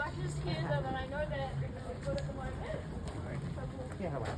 I can just hear them and I know they're good at the moment. Yeah, how about?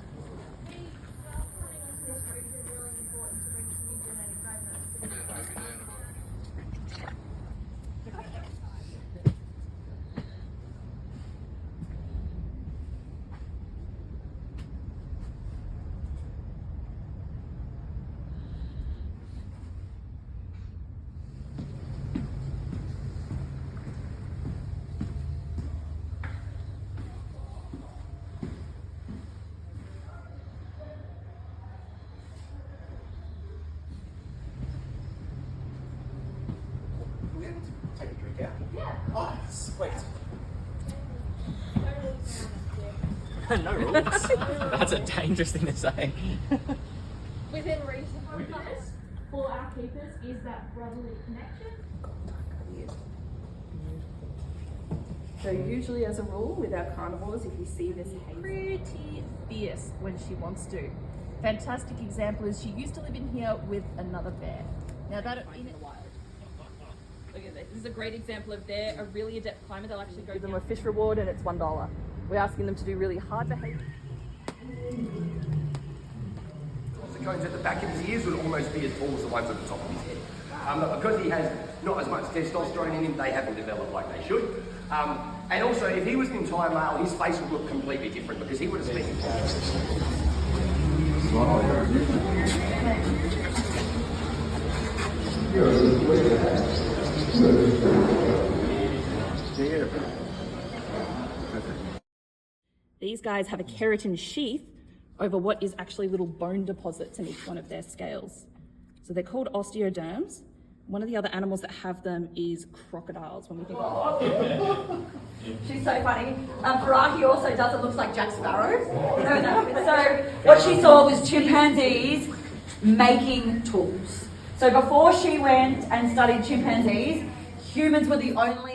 Take a drink out. Yeah. Oh, sweet. No rules. That's a dangerous thing to say. Within reason for our keepers is that brotherly connection. So usually as a rule with our carnivores, if you see this pretty fierce when she wants to. Fantastic example is she used to live in here with another bear. Now that in the wild. Look at this. This is a great example of they're a really adept climber. They'll actually go give them a fish reward and it's $1. We're asking them to do really hard behaviour. The cones at the back of his ears would almost be as tall as the ones at the top of his head. But because he has not as much testosterone in him, they haven't developed like they should. And also, if he was an entire male, his face would look completely different because he would have spent. These guys have a keratin sheath over what is actually little bone deposits in each one of their scales. So they're called osteoderms. One of the other animals that have them is crocodiles when we think of She's so funny. Faraki also does it, looks like Jack Sparrow. So what she saw was chimpanzees making tools. So before she went and studied chimpanzees, humans were the only